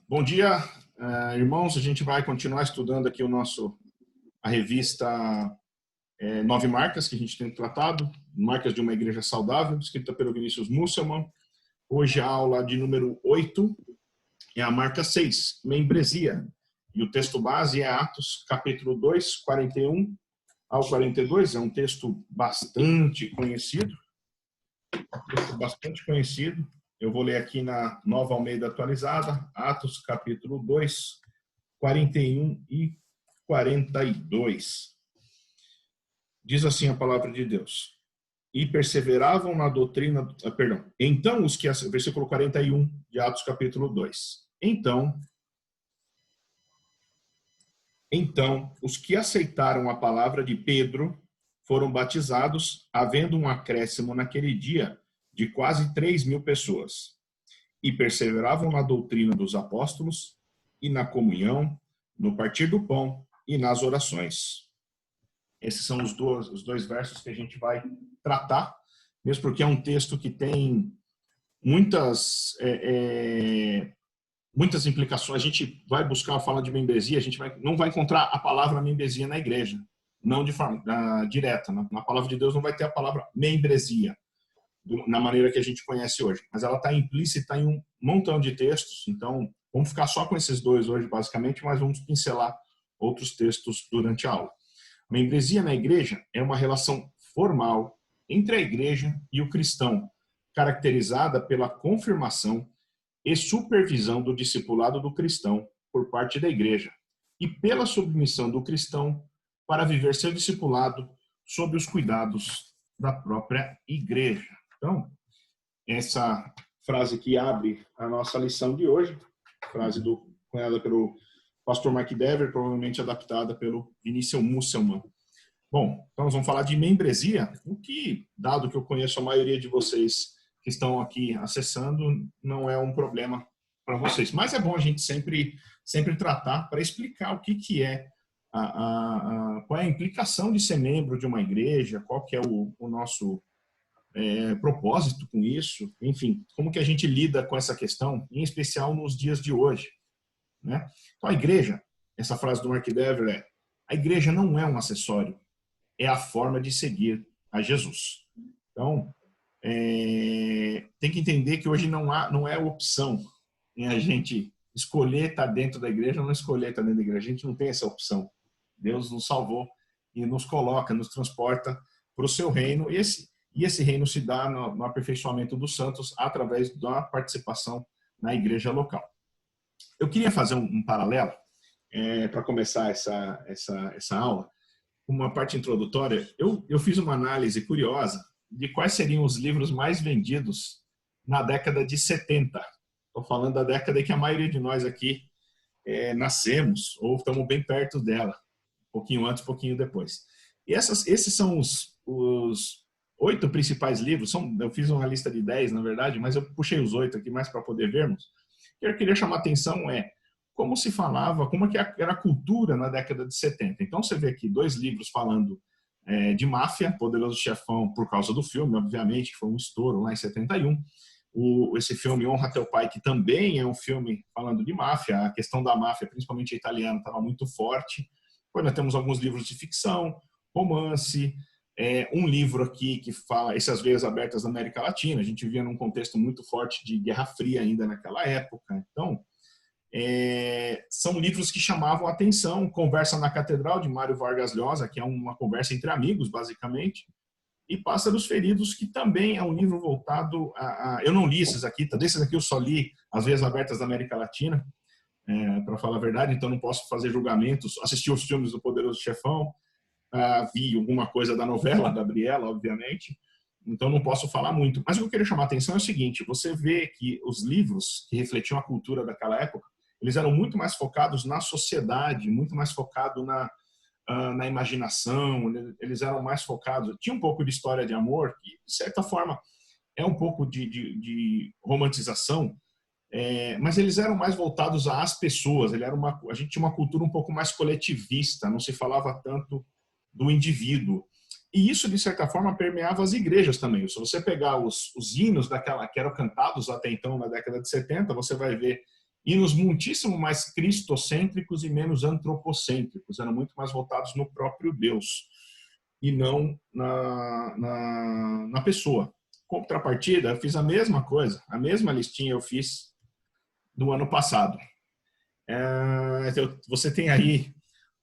Bom dia, irmãos. A gente vai continuar estudando aqui a revista Nove Marcas, que a gente tem tratado, Marcas de uma Igreja Saudável, escrita pelo Vinícius Musselman. Hoje a aula de número 8 é a marca 6, membresia. E o texto base é Atos, capítulo 2, 41 ao 42. É um texto bastante conhecido. Eu vou ler aqui na Nova Almeida Atualizada, Atos, capítulo 2, 41 e 42. Diz assim a palavra de Deus. E perseveravam na doutrina... Então, versículo 41 de Atos, capítulo 2. Então, os que aceitaram a palavra de Pedro foram batizados, havendo um acréscimo naquele dia de quase 3.000 pessoas, e perseveravam na doutrina dos apóstolos, e na comunhão, no partir do pão e nas orações. Esses são os dois versos que a gente vai tratar, mesmo porque é um texto que tem muitas implicações. A gente vai buscar a fala de membresia, não vai encontrar a palavra membresia na igreja, não de forma direta. Na palavra de Deus não vai ter a palavra membresia, na maneira que a gente conhece hoje, mas ela está implícita em um montão de textos. Então vamos ficar só com esses dois hoje basicamente, mas vamos pincelar outros textos durante a aula. Membresia na igreja é uma relação formal entre a igreja e o cristão, caracterizada pela confirmação e supervisão do discipulado do cristão por parte da igreja e pela submissão do cristão para viver seu discipulado sob os cuidados da própria igreja. Então, essa frase que abre a nossa lição de hoje, frase cunhada pelo pastor Mark Dever, provavelmente adaptada pelo Vinícius Musselman. Bom, então nós vamos falar de membresia, o que, dado que eu conheço a maioria de vocês que estão aqui acessando, não é um problema para vocês. Mas é bom a gente sempre tratar para explicar o que é, qual é a implicação de ser membro de uma igreja, qual que é o nosso propósito com isso, enfim, como que a gente lida com essa questão, em especial nos dias de hoje, né? Então a igreja, essa frase do Mark Dever a igreja não é um acessório, é a forma de seguir a Jesus. Então, tem que entender que hoje não é opção em a gente escolher estar dentro da igreja ou não escolher estar dentro da igreja. A gente não tem essa opção. Deus nos salvou e nos coloca, nos transporta para o seu reino. E esse reino se dá no aperfeiçoamento dos santos através da participação na igreja local. Eu queria fazer um paralelo para começar essa aula, uma parte introdutória. Eu fiz uma análise curiosa de quais seriam os livros mais vendidos na década de 70. Estou falando da década em que a maioria de nós aqui nascemos ou estamos bem perto dela, um pouquinho antes, um pouquinho depois. E esses são os 8 principais livros. Eu fiz uma lista de 10, na verdade, mas eu puxei os 8 aqui mais para poder vermos. O que eu queria chamar a atenção como se falava, como que era a cultura na década de 70. Então você vê aqui 2 livros falando de máfia, Poderoso Chefão, por causa do filme, obviamente, que foi um estouro lá em 71. Esse filme Honra Teu Pai, que também é um filme falando de máfia, a questão da máfia, principalmente a italiana, estava muito forte. Depois nós temos alguns livros de ficção, romance, um livro aqui que fala essas veias abertas da América Latina. A gente vivia num contexto muito forte de Guerra Fria ainda naquela época. Então, são livros que chamavam a atenção. Conversa na Catedral, de Mário Vargas Llosa, que é uma conversa entre amigos, basicamente. E Pássaros Feridos, que também é um livro voltado eu não li esses aqui, desses aqui eu só li As Veias Abertas da América Latina, para falar a verdade, então não posso fazer julgamentos. Assisti os filmes do Poderoso Chefão, vi alguma coisa da novela, Gabriela, obviamente, então não posso falar muito. Mas o que eu queria chamar a atenção é o seguinte: você vê que os livros que refletiam a cultura daquela época, eles eram muito mais focados na sociedade, muito mais focados na imaginação, eles eram mais focados... Tinha um pouco de história de amor, que de certa forma é um pouco de romantização, mas eles eram mais voltados às pessoas. A gente tinha uma cultura um pouco mais coletivista, não se falava tanto do indivíduo. E isso, de certa forma, permeava as igrejas também. Se você pegar os hinos que eram cantados até então, na década de 70, você vai ver hinos muitíssimo mais cristocêntricos e menos antropocêntricos, eram muito mais voltados no próprio Deus e não na pessoa. Contrapartida, eu fiz a mesma coisa, a mesma listinha eu fiz do ano passado. Você tem aí,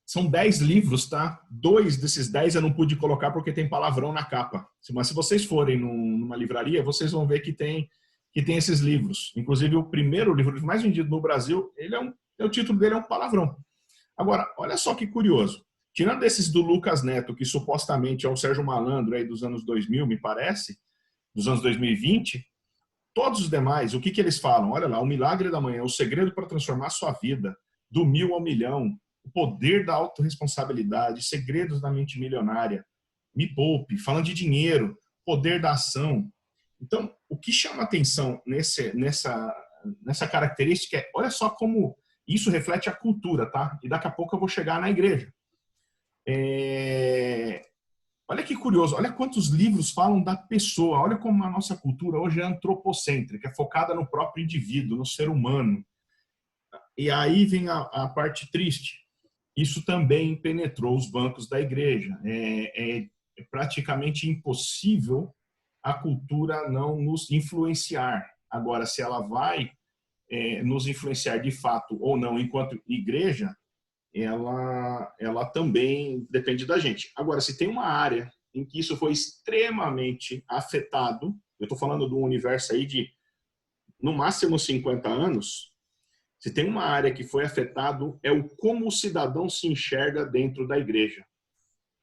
são 10 livros, tá? 2 desses 10 eu não pude colocar porque tem palavrão na capa. Mas se vocês forem numa livraria, vocês vão ver que tem esses livros. Inclusive, o primeiro livro mais vendido no Brasil, o título dele é um palavrão. Agora, olha só que curioso. Tirando desses do Lucas Neto, que supostamente é o Sérgio Malandro aí dos anos 2000, me parece, dos anos 2020, todos os demais, o que eles falam? Olha lá, o milagre da manhã, o segredo para transformar a sua vida, do 1000 ao milhão, o poder da autorresponsabilidade, segredos da mente milionária, me poupe, falando de dinheiro, poder da ação. Então, o que chama atenção nessa característica é, olha só como isso reflete a cultura, tá? E daqui a pouco eu vou chegar na igreja. Olha que curioso, olha quantos livros falam da pessoa, olha como a nossa cultura hoje é antropocêntrica, é focada no próprio indivíduo, no ser humano. E aí vem a parte triste. Isso também penetrou os bancos da igreja. É praticamente impossível a cultura não nos influenciar. Agora, se ela vai nos influenciar de fato ou não enquanto igreja, ela também depende da gente. Agora, se tem uma área em que isso foi extremamente afetado, eu estou falando de um universo aí de, no máximo, 50 anos, se tem uma área que foi afetado, é o como o cidadão se enxerga dentro da igreja.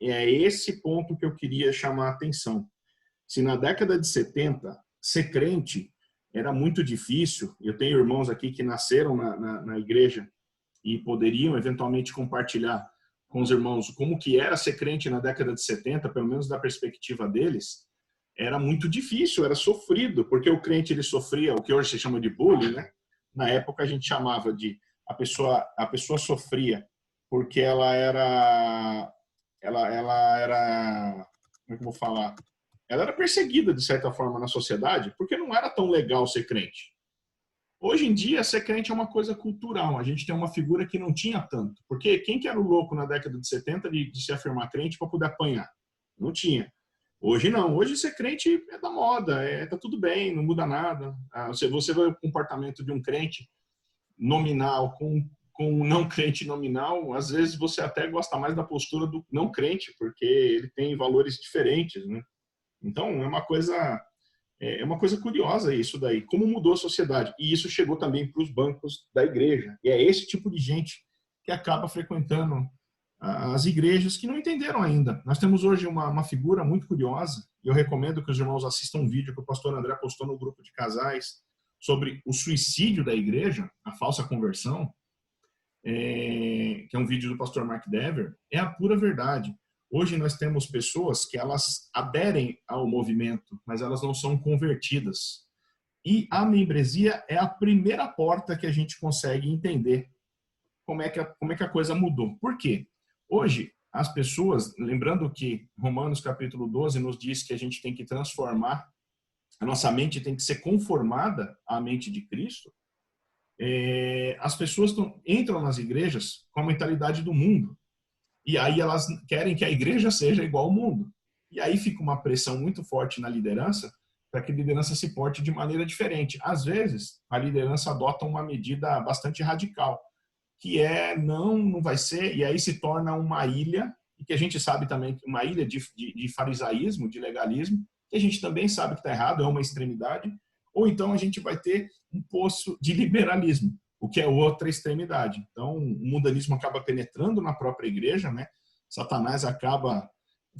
E é esse ponto que eu queria chamar a atenção. Se na década de 70, ser crente era muito difícil, eu tenho irmãos aqui que nasceram na igreja e poderiam eventualmente compartilhar com os irmãos como que era ser crente na década de 70, pelo menos da perspectiva deles, era muito difícil, era sofrido, porque o crente ele sofria o que hoje se chama de bullying, né? Na época a gente chamava de a pessoa sofria porque ela era como é que eu vou falar? Ela era perseguida de certa forma na sociedade, porque não era tão legal ser crente. Hoje em dia, ser crente é uma coisa cultural. A gente tem uma figura que não tinha tanto. Porque quem que era o louco na década de 70 de se afirmar crente para poder apanhar? Não tinha. Hoje não. Hoje ser crente é da moda, tá tudo bem, não muda nada. Você vê o comportamento de um crente nominal com um não crente nominal, às vezes você até gosta mais da postura do não crente, porque ele tem valores diferentes, né? Então, é uma coisa curiosa isso daí, como mudou a sociedade. E isso chegou também para os bancos da igreja. E é esse tipo de gente que acaba frequentando as igrejas que não entenderam ainda. Nós temos hoje uma figura muito curiosa, e eu recomendo que os irmãos assistam um vídeo que o pastor André postou no grupo de casais sobre o suicídio da igreja, a falsa conversão, que é um vídeo do pastor Mark Dever, é a pura verdade. Hoje nós temos pessoas que elas aderem ao movimento, mas elas não são convertidas. E a membresia é a primeira porta que a gente consegue entender como é que a coisa mudou. Por quê? Hoje, as pessoas, lembrando que Romanos capítulo 12 nos diz que a gente tem que transformar, a nossa mente tem que ser conformada à mente de Cristo, as pessoas entram nas igrejas com a mentalidade do mundo. E aí elas querem que a igreja seja igual ao mundo. E aí fica uma pressão muito forte na liderança para que a liderança se porte de maneira diferente. Às vezes, a liderança adota uma medida bastante radical, que não vai ser, e aí se torna uma ilha, e que a gente sabe também que uma ilha de farisaísmo, de legalismo, que a gente também sabe que está errado, é uma extremidade, ou então a gente vai ter um poço de liberalismo, o que é outra extremidade. Então, o mundanismo acaba penetrando na própria igreja, né? Satanás acaba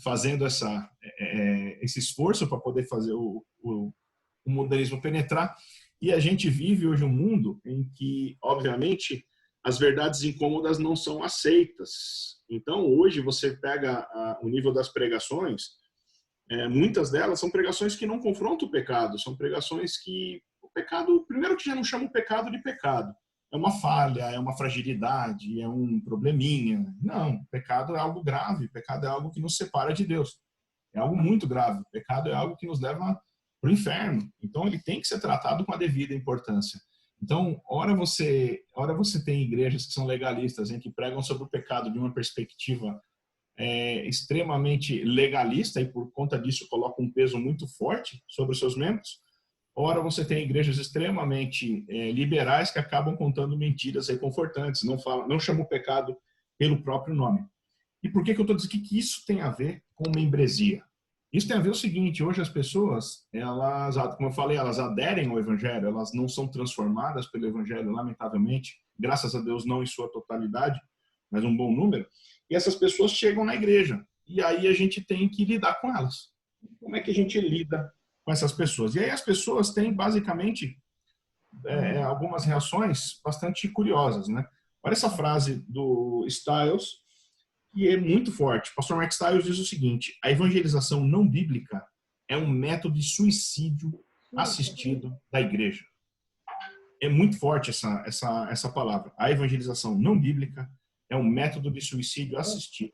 fazendo esse esforço para poder fazer o mundanismo penetrar, e a gente vive hoje um mundo em que, obviamente, as verdades incômodas não são aceitas. Então, hoje, você pega o nível das pregações, muitas delas são pregações que não confrontam o pecado, são pregações que o pecado, primeiro que já não chama o pecado de pecado, é uma falha, é uma fragilidade, é um probleminha. Não, pecado é algo grave, pecado é algo que nos separa de Deus. É algo muito grave. Pecado é algo que nos leva para o inferno. Então, ele tem que ser tratado com a devida importância. Então, ora você tem igrejas que são legalistas, em que pregam sobre o pecado de uma perspectiva extremamente legalista e por conta disso colocam um peso muito forte sobre os seus membros. Ora, você tem igrejas extremamente liberais que acabam contando mentiras reconfortantes, não chamam o pecado pelo próprio nome. E por que eu estou dizendo que isso tem a ver com membresia? Isso tem a ver o seguinte: hoje as pessoas, elas, como eu falei, elas aderem ao evangelho, elas não são transformadas pelo evangelho, lamentavelmente, graças a Deus não em sua totalidade, mas um bom número, e essas pessoas chegam na igreja, e aí a gente tem que lidar com elas. Como é que a gente lida com essas pessoas? E aí as pessoas têm, basicamente, algumas reações bastante curiosas, né? Olha essa frase do Stiles, que é muito forte. O pastor Mark Stiles diz o seguinte: a evangelização não bíblica é um método de suicídio assistido da igreja. É muito forte essa palavra. A evangelização não bíblica é um método de suicídio assistido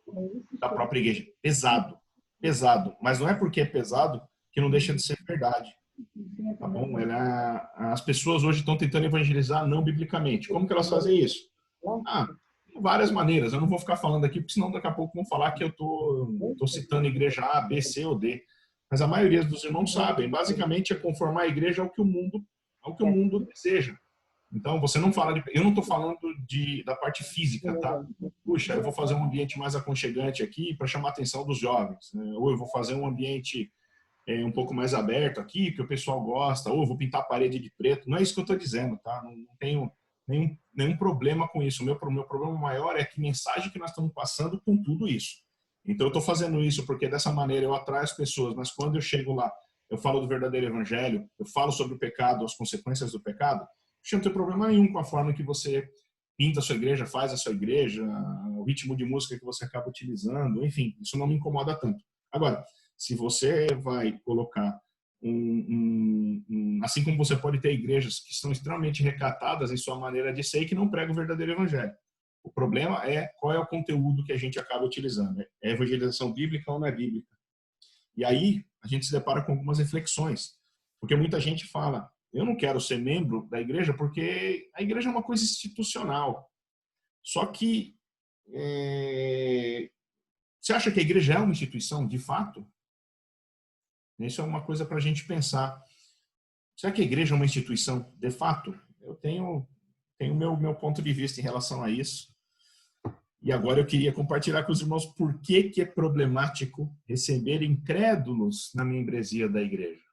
da própria igreja. Pesado, pesado. Mas não é porque é pesado que não deixa de ser verdade. Tá bom? As pessoas hoje estão tentando evangelizar não biblicamente. Como que elas fazem isso? Várias maneiras. Eu não vou ficar falando aqui, porque senão daqui a pouco vão falar que eu tô citando igreja A, B, C ou D. Mas a maioria dos irmãos sabem. Basicamente é conformar a igreja ao que o mundo deseja. Então, você não fala eu não estou falando da parte física, tá? Puxa, eu vou fazer um ambiente mais aconchegante aqui para chamar a atenção dos jovens, né? Ou eu vou fazer um ambiente um pouco mais aberto aqui, que o pessoal gosta, ou eu vou pintar a parede de preto. Não é isso que eu estou dizendo, tá? Não tenho nenhum problema com isso. O meu problema maior é que mensagem que nós estamos passando com tudo isso. Então, eu estou fazendo isso porque dessa maneira eu atraio as pessoas, mas quando eu chego lá, eu falo do verdadeiro evangelho, eu falo sobre o pecado, as consequências do pecado, não tem problema nenhum com a forma que você pinta a sua igreja, faz a sua igreja, o ritmo de música que você acaba utilizando, enfim, isso não me incomoda tanto. Agora, se você vai colocar assim como você pode ter igrejas que são extremamente recatadas em sua maneira de ser e que não pregam o verdadeiro evangelho. O problema é qual é o conteúdo que a gente acaba utilizando. É evangelização bíblica ou não é bíblica? E aí a gente se depara com algumas reflexões. Porque muita gente fala: eu não quero ser membro da igreja porque a igreja é uma coisa institucional. Só que você acha que a igreja é uma instituição de fato? Isso é uma coisa para a gente pensar. Será que a igreja é uma instituição de fato? Eu tenho meu ponto de vista em relação a isso. E agora eu queria compartilhar com os irmãos por que é problemático receber incrédulos na membresia da igreja.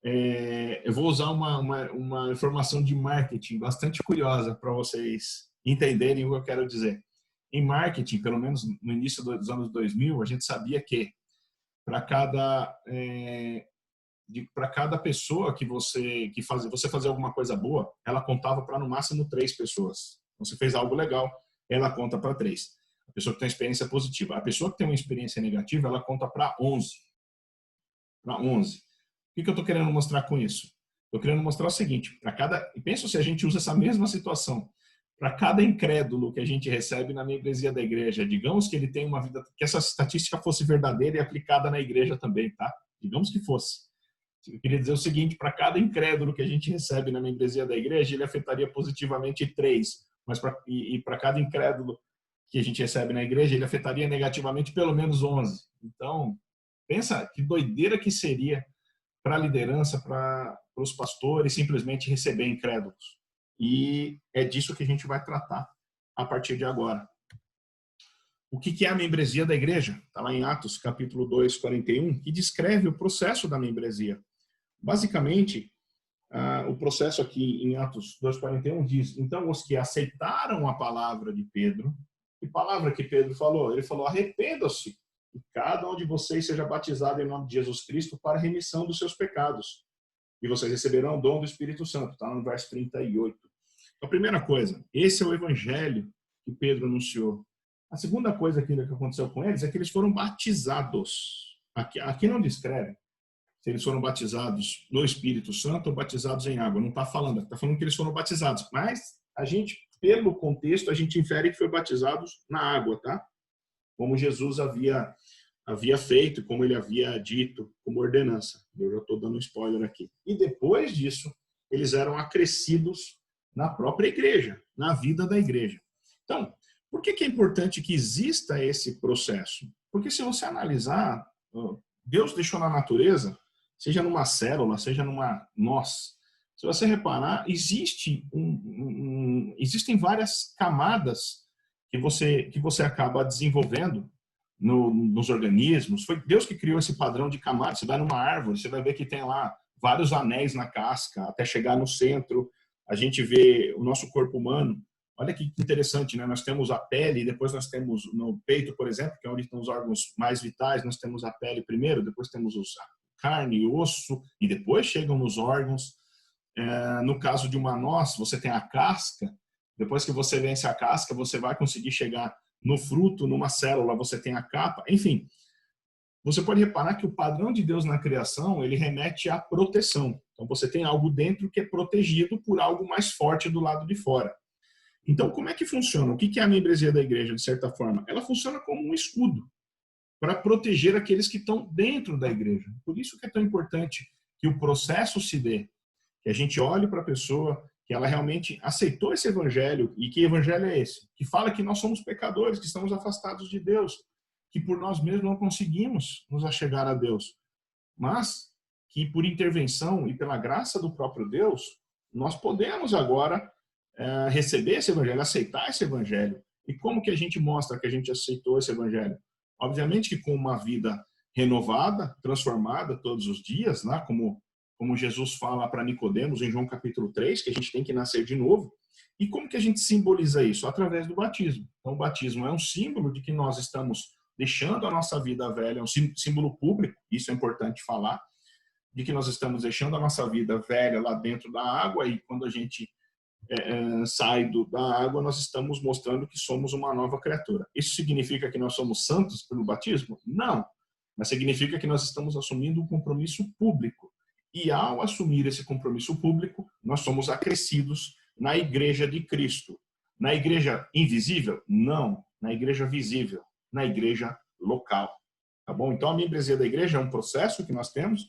Eu vou usar uma informação de marketing bastante curiosa para vocês entenderem o que eu quero dizer. Em marketing, pelo menos no início dos anos 2000, a gente sabia que para cada pessoa que você fazer alguma coisa boa, ela contava para no máximo 3 pessoas. Você fez algo legal, ela conta para 3. A pessoa que tem uma experiência positiva. A pessoa que tem uma experiência negativa, ela conta para 11. Para 11. O que eu estou querendo mostrar com isso? Estou querendo mostrar o seguinte: e penso se a gente usa essa mesma situação, para cada incrédulo que a gente recebe na membresia da igreja, digamos que ele tem uma vida, que essa estatística fosse verdadeira e aplicada na igreja também, tá? Digamos que fosse. Eu queria dizer o seguinte: para cada incrédulo que a gente recebe na membresia da igreja, ele afetaria positivamente 3, mas para cada incrédulo que a gente recebe na igreja, ele afetaria negativamente pelo menos 11. Então, pensa que doideira que seria para a liderança, para os pastores, simplesmente receber incrédulos. E é disso que a gente vai tratar a partir de agora. O que é a membresia da igreja? Está lá em Atos, capítulo 2, 41, que descreve o processo da membresia. Basicamente, o processo aqui em Atos 2:41 diz: então os que aceitaram a palavra de Pedro, que palavra que Pedro falou? Ele falou: arrependam-se e cada um de vocês seja batizado em nome de Jesus Cristo para a remissão dos seus pecados, e vocês receberão o dom do Espírito Santo. Está no verso 38. Então, a primeira coisa, esse é o evangelho que Pedro anunciou. A segunda coisa que aconteceu com eles é que eles foram batizados. Aqui não descreve se eles foram batizados no Espírito Santo ou batizados em água. Não está falando que eles foram batizados. Mas pelo contexto, a gente infere que foi batizados na água, tá? Como Jesus havia feito, como ele havia dito, como ordenança. Eu já estou dando um spoiler aqui. E depois disso, eles eram acrescidos na própria igreja, na vida da igreja. Então, por que é importante que exista esse processo? Porque se você analisar, Deus deixou na natureza, seja numa célula, seja numa nós. Se você reparar, existem várias camadas que você acaba desenvolvendo nos organismos. Foi Deus que criou esse padrão de camadas. Você vai numa árvore, você vai ver que tem lá vários anéis na casca, até chegar no centro. A gente vê o nosso corpo humano. Olha que interessante, né? Nós temos a pele, depois nós temos no peito, por exemplo, que é onde estão os órgãos mais vitais, nós temos a pele primeiro, depois temos a carne e osso, e depois chegam nos órgãos. No caso de uma noz, você tem a casca. Depois que você vence a casca, você vai conseguir chegar no fruto, numa célula, você tem a capa. Enfim, você pode reparar que o padrão de Deus na criação, ele remete à proteção. Então, você tem algo dentro que é protegido por algo mais forte do lado de fora. Então, como é que funciona? O que é a membresia da igreja, de certa forma? Ela funciona como um escudo para proteger aqueles que estão dentro da igreja. Por isso que é tão importante que o processo se dê, que a gente olhe para a pessoa, que ela realmente aceitou esse evangelho. E que evangelho é esse? Que fala que nós somos pecadores, que estamos afastados de Deus, que por nós mesmos não conseguimos nos achegar a Deus, mas que por intervenção e pela graça do próprio Deus, nós podemos agora receber esse evangelho, aceitar esse evangelho. E como que a gente mostra que a gente aceitou esse evangelho? Obviamente que com uma vida renovada, transformada todos os dias, né? Como Jesus fala para Nicodemos em João capítulo 3, que a gente tem que nascer de novo. E como que a gente simboliza isso? Através do batismo. Então, o batismo é um símbolo de que nós estamos deixando a nossa vida velha, é um símbolo público, isso é importante falar, de que nós estamos deixando a nossa vida velha lá dentro da água, e quando a gente sai da água, nós estamos mostrando que somos uma nova criatura. Isso significa que nós somos santos pelo batismo? Não. Mas significa que nós estamos assumindo um compromisso público. E ao assumir esse compromisso público, nós somos acrescidos na igreja de Cristo. Na igreja invisível? Não. Na igreja visível. Na igreja local. Tá bom? Então, a membresia da igreja é um processo que nós temos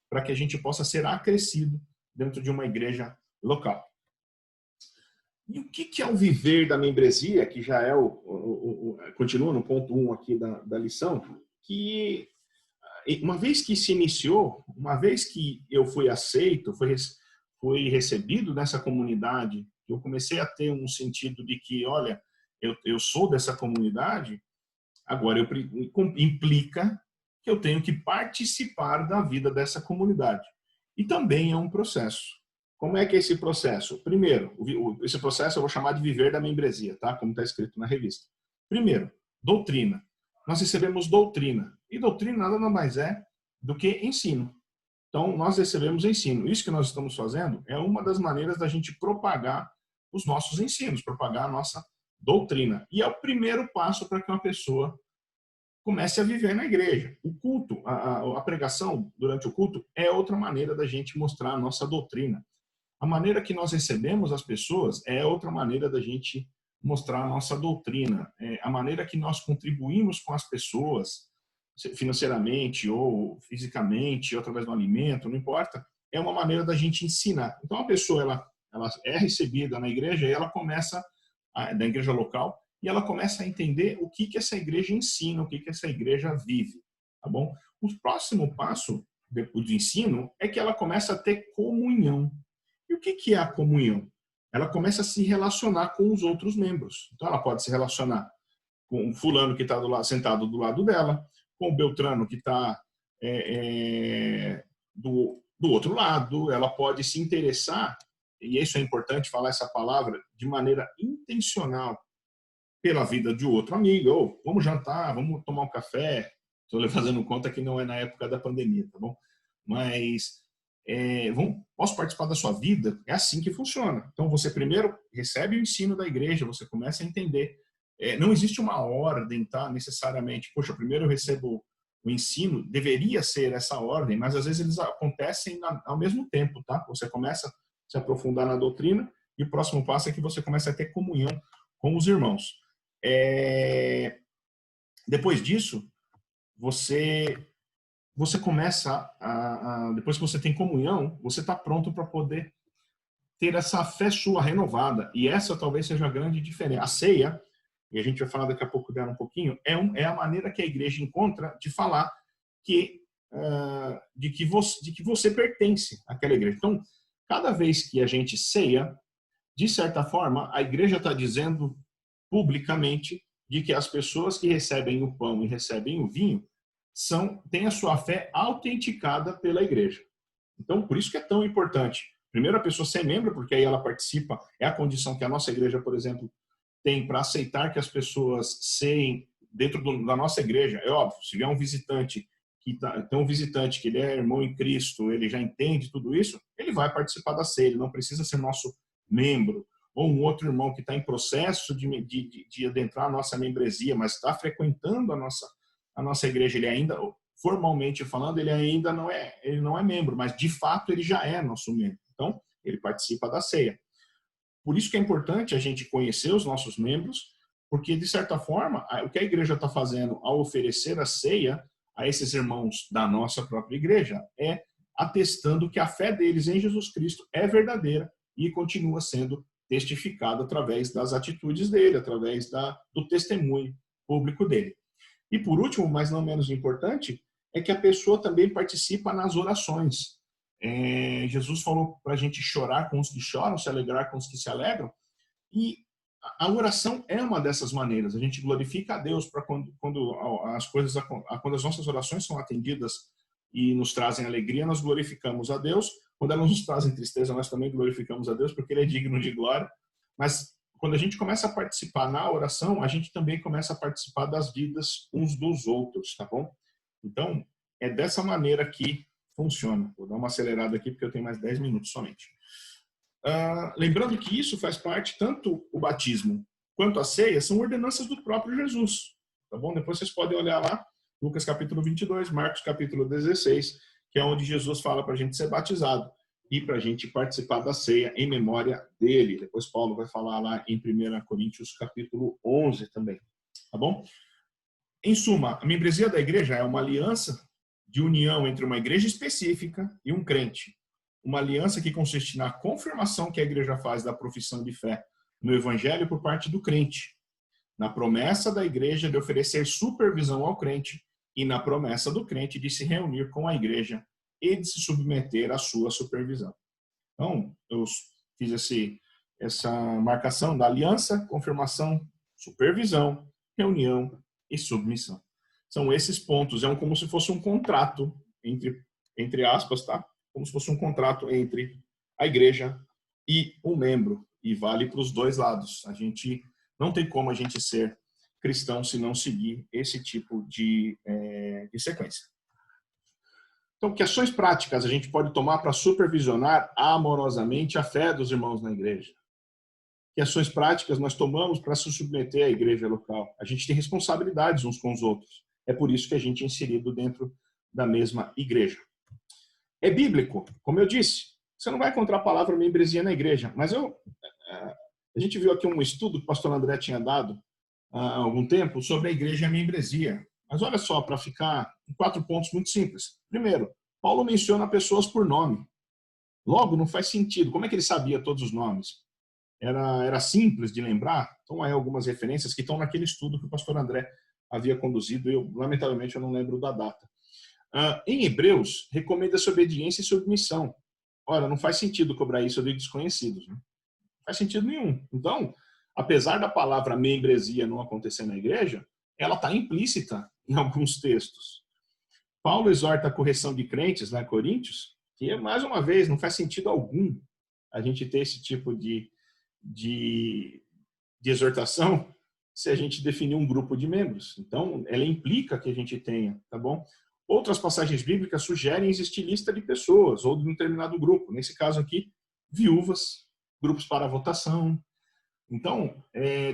para que a gente possa ser acrescido dentro de uma igreja local. E o que é o viver da membresia, que já é continua no ponto 1 aqui da lição, que uma vez que se iniciou, uma vez que eu fui aceito, fui recebido nessa comunidade, eu comecei a ter um sentido de que, olha, eu sou dessa comunidade, agora implica que eu tenho que participar da vida dessa comunidade. E também é um processo. Como é que é esse processo? Primeiro, esse processo eu vou chamar de viver da membresia, tá? Como está escrito na revista. Primeiro, doutrina. Nós recebemos doutrina. E doutrina nada mais é do que ensino. Então, nós recebemos ensino. Isso que nós estamos fazendo é uma das maneiras da gente propagar os nossos ensinos, propagar a nossa doutrina. E é o primeiro passo para que uma pessoa comece a viver na igreja. O culto, a pregação durante o culto é outra maneira da gente mostrar a nossa doutrina. A maneira que nós recebemos as pessoas é outra maneira da gente mostrar a nossa doutrina. A maneira que nós contribuímos com as pessoas, financeiramente ou fisicamente, ou através do alimento, não importa, é uma maneira da gente ensinar. Então, a pessoa ela é recebida na igreja e ela começa, da igreja local, e ela começa a entender o que essa igreja ensina, o que essa igreja vive. Tá bom? O próximo passo do ensino é que ela começa a ter comunhão. E o que é a comunhão? Ela começa a se relacionar com os outros membros. Então, ela pode se relacionar com o fulano que está sentado do lado dela, com o Beltrano que está do outro lado. Ela pode se interessar, e isso é importante falar essa palavra, de maneira intencional pela vida de outro amigo. Ou vamos jantar, vamos tomar um café. Estou fazendo conta que não é na época da pandemia, tá bom? Mas posso participar da sua vida? É assim que funciona. Então, você primeiro recebe o ensino da igreja, você começa a entender. Não existe uma ordem, tá? Necessariamente. Poxa, primeiro eu recebo o ensino, deveria ser essa ordem, mas às vezes eles acontecem ao mesmo tempo, tá? Você começa a se aprofundar na doutrina e o próximo passo é que você começa a ter comunhão com os irmãos. Depois disso, você começa depois que você tem comunhão, você está pronto para poder ter essa fé sua renovada. E essa talvez seja a grande diferença. A ceia, e a gente vai falar daqui a pouco dela um pouquinho, é a maneira que a igreja encontra de falar que, de que você pertence àquela igreja. Então, cada vez que a gente ceia, de certa forma, a igreja está dizendo publicamente de que as pessoas que recebem o pão e recebem o vinho têm a sua fé autenticada pela igreja. Então, por isso que é tão importante. Primeiro, a pessoa ser membro, porque aí ela participa, é a condição que a nossa igreja, por exemplo, tem para aceitar que as pessoas ceiem dentro da nossa igreja. É óbvio, se vier um visitante tem um visitante que ele é irmão em Cristo, ele já entende tudo isso, ele vai participar da ceia, ele não precisa ser nosso membro. Ou um outro irmão que está em processo de adentrar a nossa membresia, mas está frequentando a nossa igreja, ele ainda, formalmente falando, ele não é membro, mas de fato ele já é nosso membro. Então, ele participa da ceia. Por isso que é importante a gente conhecer os nossos membros, porque, de certa forma, o que a igreja está fazendo ao oferecer a ceia a esses irmãos da nossa própria igreja é atestando que a fé deles em Jesus Cristo é verdadeira e continua sendo testificada através das atitudes dele, através do testemunho público dele. E, por último, mas não menos importante, é que a pessoa também participa nas orações. Jesus falou para a gente chorar com os que choram, se alegrar com os que se alegram, e a oração é uma dessas maneiras. A gente glorifica a Deus para quando as nossas orações são atendidas e nos trazem alegria, nós glorificamos a Deus. Quando elas nos trazem tristeza, nós também glorificamos a Deus, porque Ele é digno de glória. Mas quando a gente começa a participar na oração, a gente também começa a participar das vidas uns dos outros, tá bom? Então, é dessa maneira que funciona. Vou dar uma acelerada aqui, porque eu tenho mais 10 minutos somente. Lembrando que isso faz parte, tanto o batismo quanto a ceia, são ordenanças do próprio Jesus, tá bom? Depois vocês podem olhar lá, Lucas capítulo 22, Marcos capítulo 16, que é onde Jesus fala para a gente ser batizado e para a gente participar da ceia em memória dele. Depois Paulo vai falar lá em 1 Coríntios capítulo 11 também, tá bom? Em suma, a membresia da igreja é uma aliança de união entre uma igreja específica e um crente. Uma aliança que consiste na confirmação que a igreja faz da profissão de fé no evangelho por parte do crente, na promessa da igreja de oferecer supervisão ao crente e na promessa do crente de se reunir com a igreja e de se submeter à sua supervisão. Então, eu fiz essa marcação da aliança, confirmação, supervisão, reunião e submissão. São esses pontos, como se fosse um contrato, entre aspas, tá? Como se fosse um contrato entre a igreja e o membro, e vale para os dois lados. Não tem como a gente ser cristão se não seguir esse tipo de sequência. Então, que ações práticas a gente pode tomar para supervisionar amorosamente a fé dos irmãos na igreja? Que ações práticas nós tomamos para se submeter à igreja local? A gente tem responsabilidades uns com os outros. É por isso que a gente é inserido dentro da mesma igreja. É bíblico, como eu disse. Você não vai encontrar a palavra membresia na igreja. Mas a gente viu aqui um estudo que o pastor André tinha dado há algum tempo sobre a igreja e a membresia. Mas olha só, para ficar em 4 pontos muito simples. Primeiro, Paulo menciona pessoas por nome. Logo, não faz sentido. Como é que ele sabia todos os nomes? Era simples de lembrar? Então, há algumas referências que estão naquele estudo que o pastor André havia conduzido. Lamentavelmente, eu não lembro da data. Em Hebreus, recomenda-se obediência e submissão. Ora, não faz sentido cobrar isso de desconhecidos. Né? Não faz sentido nenhum. Então, apesar da palavra membresia não acontecer na igreja, ela está implícita em alguns textos. Paulo exorta a correção de crentes na Coríntios, que, mais uma vez, não faz sentido algum a gente ter esse tipo de exortação se a gente definir um grupo de membros. Então, ela implica que a gente tenha, tá bom? Outras passagens bíblicas sugerem existir lista de pessoas ou de um determinado grupo. Nesse caso aqui, viúvas, grupos para votação. Então,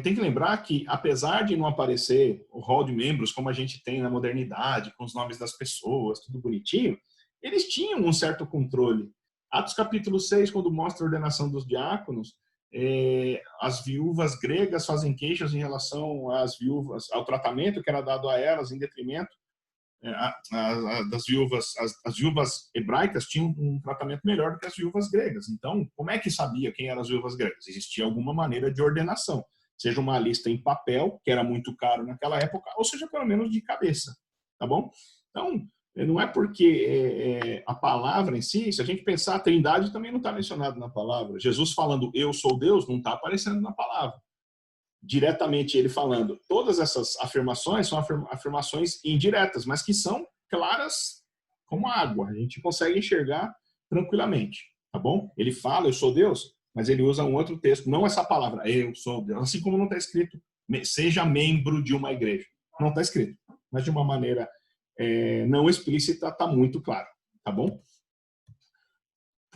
tem que lembrar que, apesar de não aparecer o rol de membros como a gente tem na modernidade, com os nomes das pessoas, tudo bonitinho, eles tinham um certo controle. Atos capítulo 6, quando mostra a ordenação dos diáconos, as viúvas gregas fazem queixas em relação às viúvas, ao tratamento que era dado a elas em detrimento das viúvas, as viúvas hebraicas tinham um tratamento melhor do que as viúvas gregas. Então, como é que sabia quem eram as viúvas gregas? Existia alguma maneira de ordenação, seja uma lista em papel, que era muito caro naquela época, ou seja, pelo menos de cabeça, tá bom? Então, não é porque a palavra em si, se a gente pensar, a Trindade também não está mencionada na palavra. Jesus falando eu sou Deus não está aparecendo na palavra. Diretamente ele falando, todas essas afirmações são afirmações indiretas, mas que são claras como água. A gente consegue enxergar tranquilamente, tá bom? Ele fala eu sou Deus, mas ele usa um outro texto, não essa palavra, eu sou Deus, assim como não está escrito, seja membro de uma igreja. Não está escrito, mas de uma maneira não explícita está muito claro, tá bom?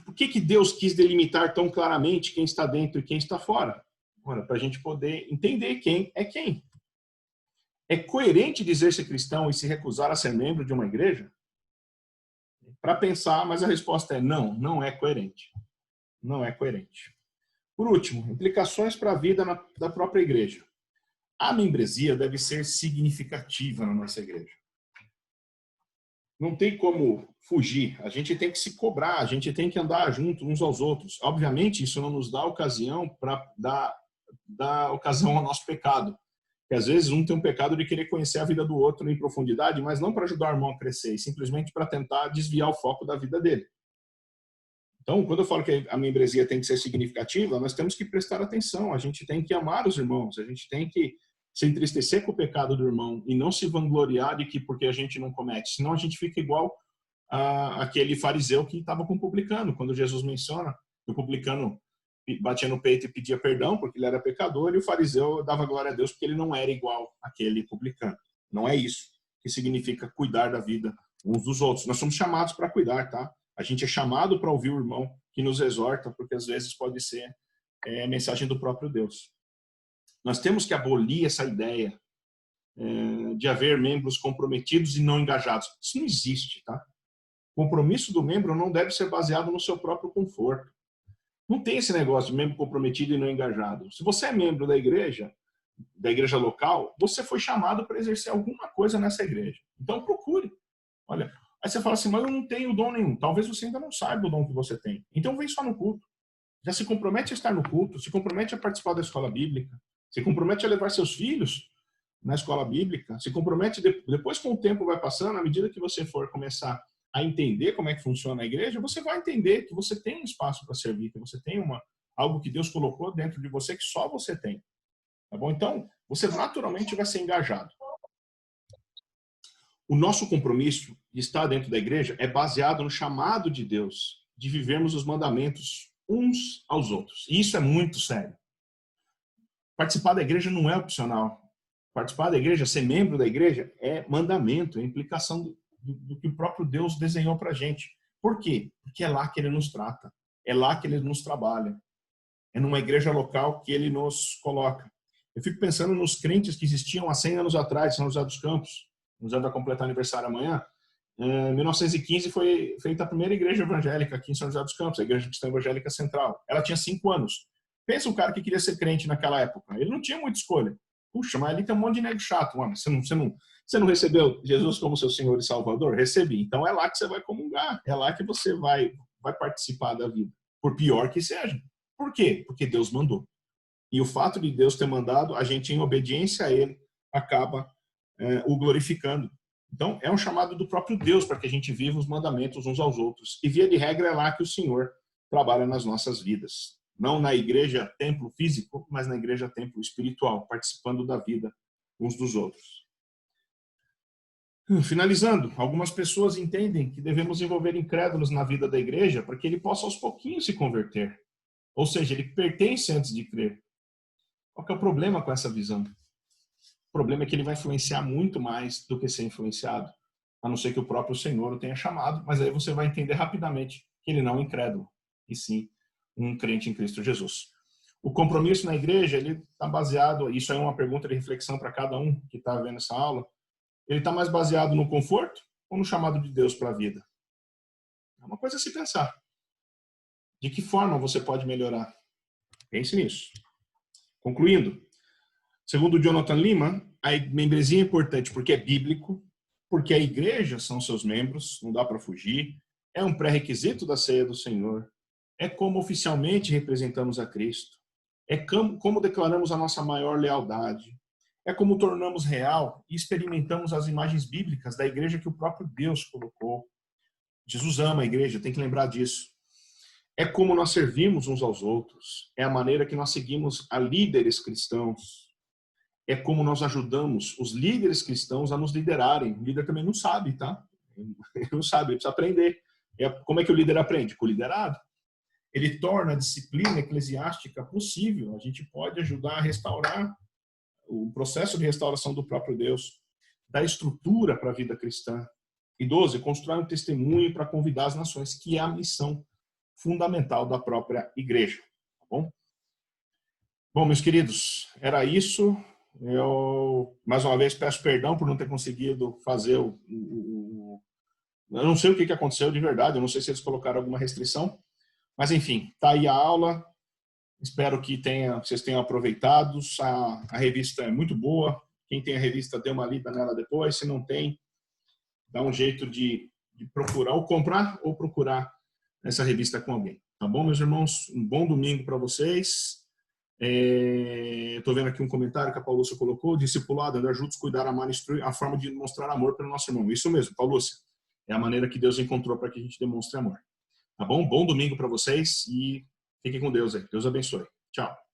Por que Deus quis delimitar tão claramente quem está dentro e quem está fora? Para a gente poder entender quem é quem. É coerente dizer-se cristão e se recusar a ser membro de uma igreja? Para pensar, mas a resposta é não, não é coerente. Não é coerente. Por último, implicações para a vida da própria igreja. A membresia deve ser significativa na nossa igreja. Não tem como fugir, a gente tem que se cobrar, a gente tem que andar junto uns aos outros. Obviamente, isso não nos dá ocasião para dar ocasião ao nosso pecado. Porque às vezes um tem um pecado de querer conhecer a vida do outro em profundidade, mas não para ajudar o irmão a crescer, e simplesmente para tentar desviar o foco da vida dele. Então, quando eu falo que a membresia tem que ser significativa, nós temos que prestar atenção, a gente tem que amar os irmãos, a gente tem que se entristecer com o pecado do irmão e não se vangloriar de que porque a gente não comete, senão a gente fica igual àquele fariseu que estava com o publicano, quando Jesus menciona que o publicano batia no peito e pedia perdão porque ele era pecador e o fariseu dava glória a Deus porque ele não era igual àquele publicano. Não é isso que significa cuidar da vida uns dos outros. Nós somos chamados para cuidar, tá? A gente é chamado para ouvir o irmão que nos exorta, porque às vezes pode ser mensagem do próprio Deus. Nós temos que abolir essa ideia de haver membros comprometidos e não engajados. Isso não existe, tá? O compromisso do membro não deve ser baseado no seu próprio conforto. Não tem esse negócio de membro comprometido e não engajado. Se você é membro da igreja local, você foi chamado para exercer alguma coisa nessa igreja. Então procure. Olha, aí você fala assim, mas eu não tenho dom nenhum. Talvez você ainda não saiba o dom que você tem. Então vem só no culto. Já se compromete a estar no culto, se compromete a participar da escola bíblica, se compromete a levar seus filhos na escola bíblica, se compromete, depois com o tempo vai passando, à medida que você for começar a entender como é que funciona a igreja, você vai entender que você tem um espaço para servir, que você tem algo que Deus colocou dentro de você que só você tem. Tá bom? Então, você naturalmente vai ser engajado. O nosso compromisso de estar dentro da igreja é baseado no chamado de Deus de vivermos os mandamentos uns aos outros. E isso é muito sério. Participar da igreja não é opcional. Participar da igreja, ser membro da igreja, é mandamento, é implicação do que o próprio Deus desenhou para a gente. Por quê? Porque é lá que Ele nos trata, é lá que Ele nos trabalha, é numa igreja local que Ele nos coloca. Eu fico pensando nos crentes que existiam há 100 anos atrás, em São José dos Campos. São José vai completar aniversário amanhã. Em 1915 foi feita a primeira igreja evangélica aqui em São José dos Campos, a Igreja Cristã Evangélica Central. Ela tinha 5 anos. Pensa um cara que queria ser crente naquela época. Ele não tinha muita escolha. Puxa, mas ali tem um monte de nego chato. Mano, você não recebeu Jesus como seu Senhor e Salvador? Recebi. Então é lá que você vai comungar. É lá que você vai participar da vida. Por pior que seja. Por quê? Porque Deus mandou. E o fato de Deus ter mandado, a gente, em obediência a Ele, acaba o glorificando. Então, é um chamado do próprio Deus para que a gente viva os mandamentos uns aos outros. E, via de regra, é lá que o Senhor trabalha nas nossas vidas. Não na igreja templo físico, mas na igreja templo espiritual, participando da vida uns dos outros. Finalizando, algumas pessoas entendem que devemos envolver incrédulos na vida da igreja para que ele possa aos pouquinhos se converter. Ou seja, ele pertence antes de crer. Qual que é o problema com essa visão? O problema é que ele vai influenciar muito mais do que ser influenciado, a não ser que o próprio Senhor o tenha chamado, mas aí você vai entender rapidamente que ele não é incrédulo, e sim um crente em Cristo Jesus. O compromisso na igreja, ele está baseado, isso é uma pergunta de reflexão para cada um que está vendo essa aula, ele está mais baseado no conforto ou no chamado de Deus para a vida? É uma coisa a se pensar. De que forma você pode melhorar? Pense nisso. Concluindo, segundo Jonathan Leeman, a membresia é importante porque é bíblico, porque a igreja são seus membros, não dá para fugir, é um pré-requisito da ceia do Senhor, é como oficialmente representamos a Cristo, é como declaramos a nossa maior lealdade, é como tornamos real e experimentamos as imagens bíblicas da igreja que o próprio Deus colocou. Jesus ama a igreja, tem que lembrar disso. É como nós servimos uns aos outros, é a maneira que nós seguimos a líderes cristãos, é como nós ajudamos os líderes cristãos a nos liderarem. O líder também não sabe, tá? Ele não sabe, ele precisa aprender. Como é que o líder aprende? Com o liderado. Ele torna a disciplina eclesiástica possível. A gente pode ajudar a restaurar o processo de restauração do próprio Deus, dar estrutura para a vida cristã. E 12, constrói um testemunho para convidar as nações, que é a missão fundamental da própria igreja. Tá bom? Bom, meus queridos, era isso. Eu, mais uma vez, peço perdão por não ter conseguido fazer eu não sei o que aconteceu de verdade, eu não sei se eles colocaram alguma restrição, mas enfim, tá aí a aula. Espero que vocês tenham aproveitado. A revista é muito boa. Quem tem a revista, dê uma lida nela depois. Se não tem, dá um jeito de procurar, ou comprar, ou procurar essa revista com alguém. Tá bom, meus irmãos? Um bom domingo para vocês. Estou vendo aqui um comentário que a Paulúcia colocou: discipulado, andar juntos, cuidar, amar, instruir, a forma de mostrar amor pelo nosso irmão. Isso mesmo, Paulúcia. É a maneira que Deus encontrou para que a gente demonstre amor. Tá bom? Bom domingo para vocês e fiquem com Deus aí. Deus abençoe. Tchau.